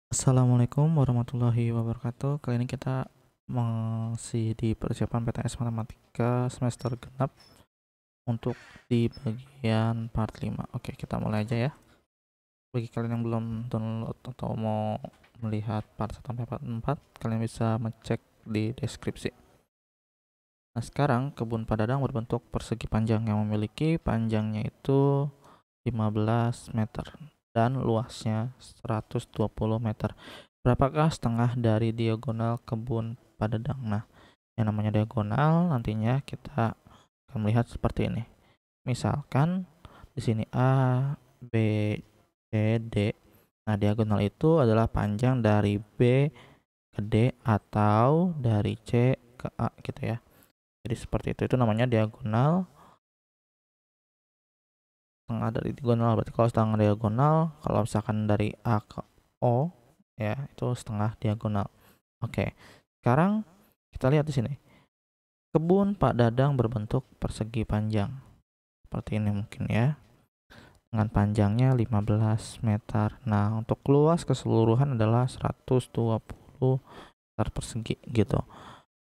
Assalamualaikum warahmatullahi wabarakatuh. Kali ini kita masih di persiapan PTS Matematika semester genap untuk di bagian part 5. Oke, kita mulai aja ya. Bagi kalian yang belum download atau mau melihat part 1 sampai part 4, kalian bisa ngecek di deskripsi. Nah, sekarang kebun padadang berbentuk persegi panjang yang memiliki panjangnya itu 15 meter dan luasnya 120 meter. Berapakah setengah dari diagonal kebun padadang? Nah, yang namanya diagonal nantinya kita akan melihat seperti ini. Misalkan di sini A, B, C, D. Nah, diagonal itu adalah panjang dari B ke D atau dari C ke A gitu ya. Jadi seperti itu. Itu namanya diagonal. Setengah dari diagonal, berarti kalau setengah diagonal, kalau misalkan dari A ke O ya itu setengah diagonal. Oke, sekarang kita lihat di sini. Kebun Pak Dadang berbentuk persegi panjang seperti ini mungkin ya, dengan panjangnya 15 meter. Nah, untuk luas keseluruhan adalah 120 meter persegi gitu.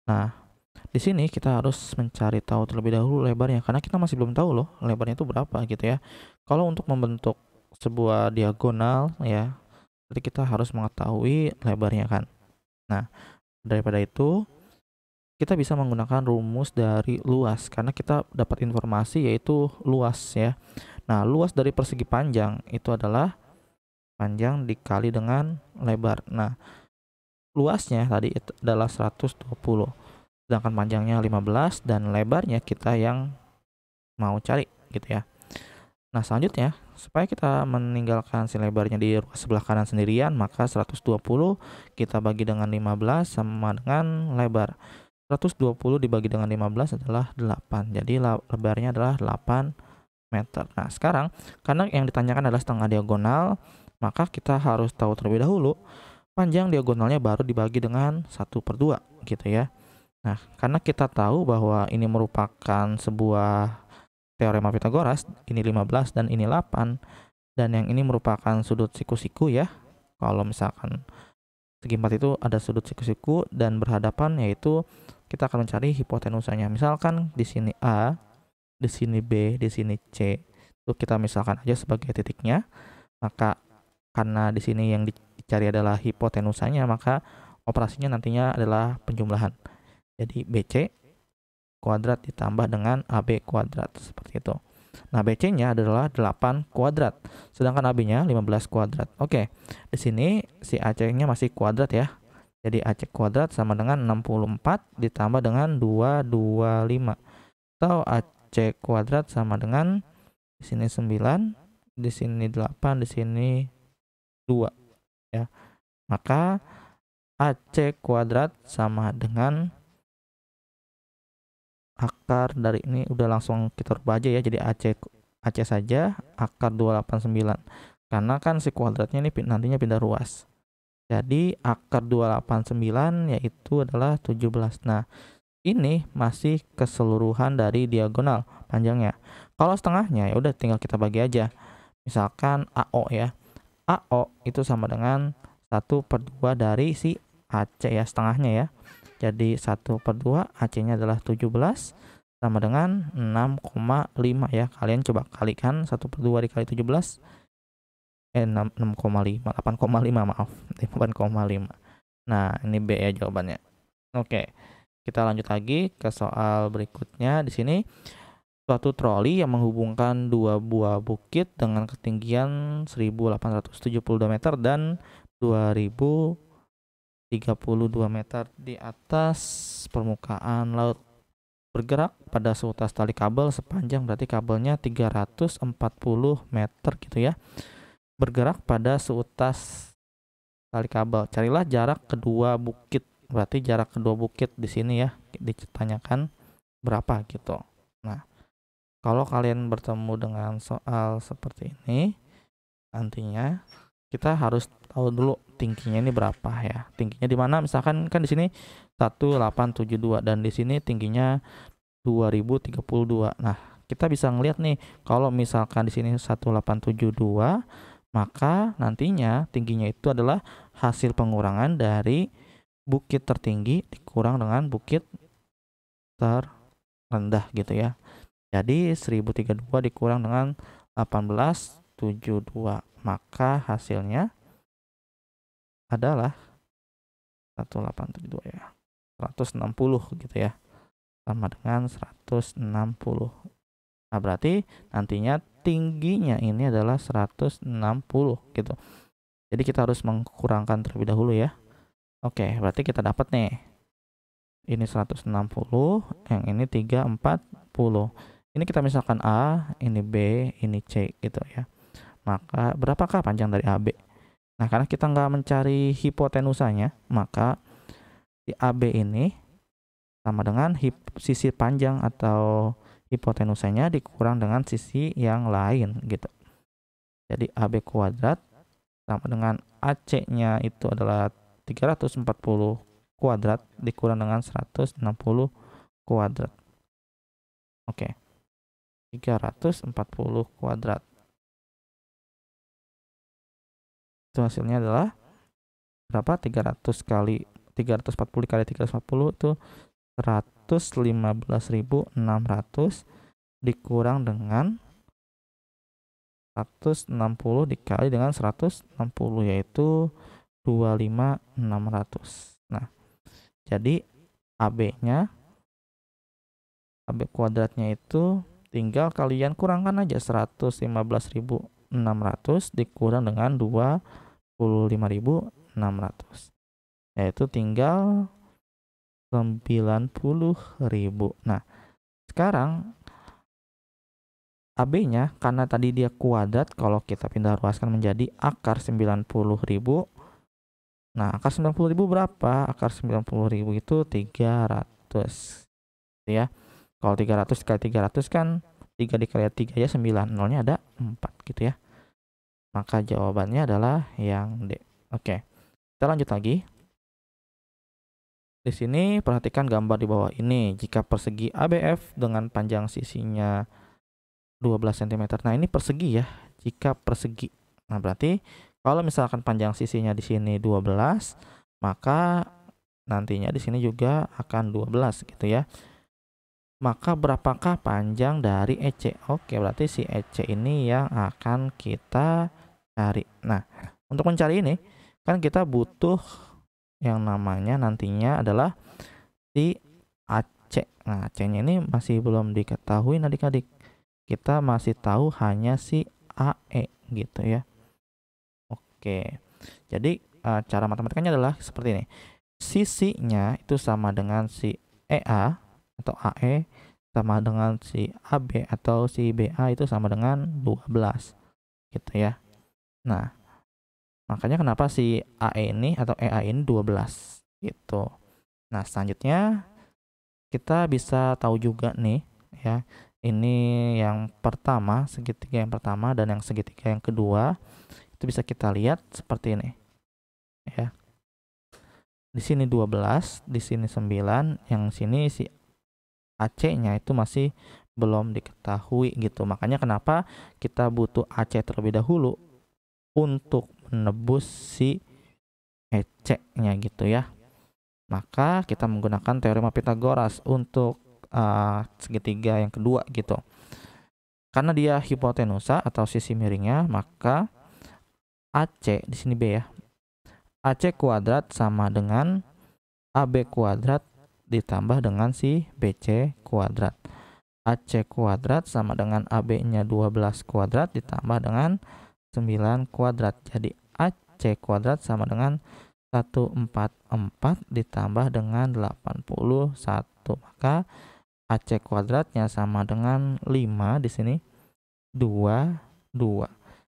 Nah, di sini kita harus mencari tahu terlebih dahulu lebarnya, karena kita masih belum tahu loh lebarnya itu berapa gitu ya. Kalau untuk membentuk sebuah diagonal ya, berarti kita harus mengetahui lebarnya kan. Nah, daripada itu kita bisa menggunakan rumus dari luas, karena kita dapat informasi yaitu luas ya. Nah, luas dari persegi panjang itu adalah panjang dikali dengan lebar. Nah, luasnya tadi itu adalah 120. Sedangkan panjangnya 15 dan lebarnya kita yang mau cari gitu ya. Nah, selanjutnya supaya kita meninggalkan si lebarnya di ruas sebelah kanan sendirian, maka 120 kita bagi dengan 15 sama dengan lebar. 120 dibagi dengan 15 adalah 8. Jadi lebarnya adalah 8 meter. Nah, sekarang karena yang ditanyakan adalah setengah diagonal, maka kita harus tahu terlebih dahulu panjang diagonalnya baru dibagi dengan 1/2 gitu ya. Nah, karena kita tahu bahwa ini merupakan sebuah teorema Pythagoras, ini 15 dan ini 8, dan yang ini merupakan sudut siku-siku ya. Kalau misalkan segi 4 itu ada sudut siku-siku dan berhadapan, yaitu kita akan mencari hipotenusanya. Misalkan di sini A, di sini B, di sini C. Itu kita misalkan aja sebagai titiknya. Maka karena di sini yang dicari adalah hipotenusanya, maka operasinya nantinya adalah penjumlahan. Jadi BC kuadrat ditambah dengan AB kuadrat seperti itu. Nah, BC-nya adalah 8 kuadrat, sedangkan AB-nya 15 kuadrat. Oke, di sini si AC-nya masih kuadrat ya. Jadi AC kuadrat sama dengan 64 ditambah dengan 225. Atau AC kuadrat sama dengan di sini 9, di sini 8, di sini 2 ya. Maka AC kuadrat sama dengan akar dari ini udah langsung kita rubah aja ya, jadi AC saja akar 289, karena kan si kuadratnya ini nantinya pindah ruas. Jadi akar 289 yaitu adalah 17. Nah, ini masih keseluruhan dari diagonal panjangnya. Kalau setengahnya ya udah tinggal kita bagi aja. Misalkan AO ya. AO itu sama dengan 1/2 dari si AC ya, setengahnya ya. Jadi 1/2 AC-nya adalah 17 sama dengan 6,5 ya. Kalian coba kalikan 1/2 dikali 17, 6,5, 8,5 maaf. 8,5. Nah, ini B ya jawabannya. Oke. Kita lanjut lagi ke soal berikutnya. Di sini suatu troli yang menghubungkan dua buah bukit dengan ketinggian 1872 meter dan 2032 meter di atas permukaan laut bergerak pada seutas tali kabel sepanjang, berarti kabelnya 340 meter gitu ya. Bergerak pada seutas tali kabel. Carilah jarak kedua bukit. Berarti jarak kedua bukit di sini ya ditanyakan berapa gitu. Nah, kalau kalian bertemu dengan soal seperti ini, nantinya kita harus tahu dulu tingginya ini berapa ya. Tingginya di mana? Misalkan kan di sini 1872 dan di sini tingginya 2032. Nah, kita bisa ngelihat nih kalau misalkan di sini 1872, Maka nantinya tingginya itu adalah hasil pengurangan dari bukit tertinggi dikurang dengan bukit terendah gitu ya. Jadi 1032 dikurang dengan 1872. Maka hasilnya adalah 1872 ya. 160 gitu ya. Sama dengan 160. Nah, berarti nantinya tingginya ini adalah 160 gitu. Jadi kita harus mengkurangkan terlebih dahulu ya. Oke, berarti kita dapat nih. Ini 160, yang ini 340. Ini kita misalkan A, ini B, ini C gitu ya. Maka berapakah panjang dari AB? Nah, karena kita nggak mencari hipotenusanya, maka di AB ini sama dengan sisi panjang atau hipotenusanya dikurang dengan sisi yang lain gitu. Jadi AB kuadrat sama dengan AC-nya itu adalah 340 kuadrat dikurang dengan 160 kuadrat. Oke. 340 kuadrat. Itu hasilnya adalah berapa? 340 kali 340 itu 115.600 dikurang dengan 160 dikali dengan 160, yaitu 25.600. Nah, jadi AB-nya, AB kuadratnya itu tinggal kalian kurangkan aja 115.600 dikurang dengan 25.600, yaitu tinggal 90.000. Nah, sekarang AB-nya karena tadi dia kuadrat, kalau kita pindah ruaskan menjadi akar 90.000. Nah, akar 90.000 berapa? Akar 90.000 itu 300. Ya. Kalau 300 kali 300 kan 3 dikali 3 ya 9, nolnya ada 4 gitu ya. Maka jawabannya adalah yang D. Oke. Kita lanjut lagi. Di sini perhatikan gambar di bawah ini. Jika persegi ABF dengan panjang sisinya 12 cm. Nah, ini persegi ya. Jika persegi. Nah, berarti kalau misalkan panjang sisinya di sini 12, maka nantinya di sini juga akan 12 gitu ya. Maka berapakah panjang dari EC? Oke, berarti si EC ini yang akan kita cari. Nah, untuk mencari ini kan kita butuh yang namanya nantinya adalah si AC. Nah, AC-nya ini masih belum diketahui adik-adik. Kita masih tahu hanya si AE gitu ya. Oke. Jadi cara matematikanya adalah seperti ini. Sisinya itu sama dengan si EA atau AE sama dengan si AB atau si BA itu sama dengan 12 gitu ya. Nah, makanya kenapa si AE ini atau EA ini 12 gitu. Nah, selanjutnya kita bisa tahu juga nih ya. Ini yang pertama, segitiga yang pertama, dan yang segitiga yang kedua itu bisa kita lihat seperti ini ya. Di sini 12, di sini 9, yang sini si AC-nya itu masih belum diketahui gitu. Makanya kenapa kita butuh AC terlebih dahulu untuk menebus si EC-nya gitu ya. Maka kita menggunakan teorema Pythagoras untuk segitiga yang kedua gitu. Karena dia hipotenusa atau sisi miringnya, maka AC di sini B ya. AC kuadrat sama dengan AB kuadrat ditambah dengan si BC kuadrat. AC kuadrat sama dengan AB-nya 12 kuadrat ditambah dengan 9 kuadrat. Jadi AC kuadrat sama dengan 144 ditambah dengan 81. Maka AC kuadratnya sama dengan 5 di sini 22.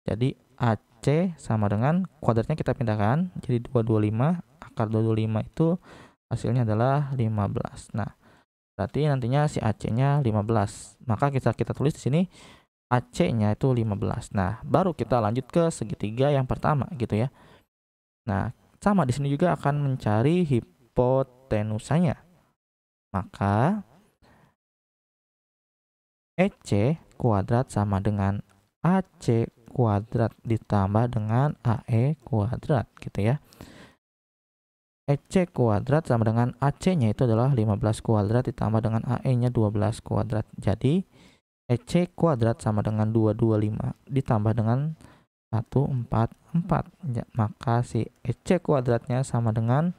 Jadi AC sama dengan kuadratnya kita pindahkan jadi 225, akar 225 itu hasilnya adalah 15. Nah, berarti nantinya si AC-nya 15. Maka kita tulis di sini AC-nya itu 15. Nah, baru kita lanjut ke segitiga yang pertama gitu ya. Nah, sama di sini juga akan mencari hipotenusanya. Maka EC kuadrat sama dengan AC kuadrat ditambah dengan AE kuadrat gitu ya. EC kuadrat sama dengan AC-nya itu adalah 15 kuadrat ditambah dengan AE-nya 12 kuadrat. Jadi EC kuadrat sama dengan 225 ditambah dengan 144. Ya, maka si EC kuadratnya sama dengan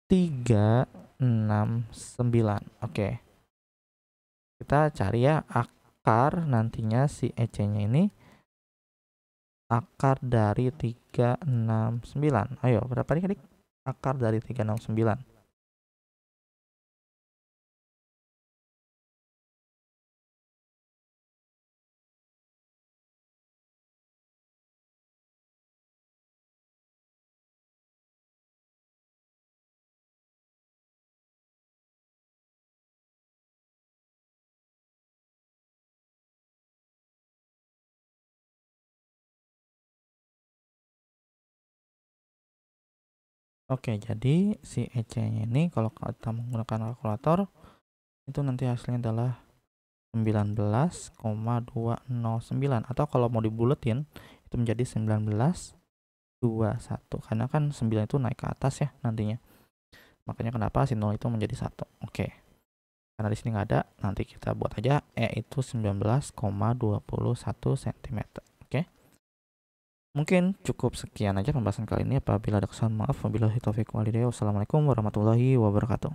369. Oke. Kita cari ya akar nantinya si EC-nya ini. Akar dari 369. Ayo, berapa nih adik? Akar dari 369. Oke, jadi si EC-nya ini kalau kita menggunakan kalkulator itu nanti hasilnya adalah 19,209, atau kalau mau dibuletin itu menjadi 19,21 karena kan 9 itu naik ke atas ya nantinya. Makanya kenapa si 0 itu menjadi 1. Oke. Karena di sini nggak ada, nanti kita buat aja E itu 19,21 cm. Oke. Mungkin cukup sekian aja pembahasan kali ini. Apabila ada kesalahan, maaf. Wabillahi taufiq walhidayah. Wassalamualaikum warahmatullahi wabarakatuh.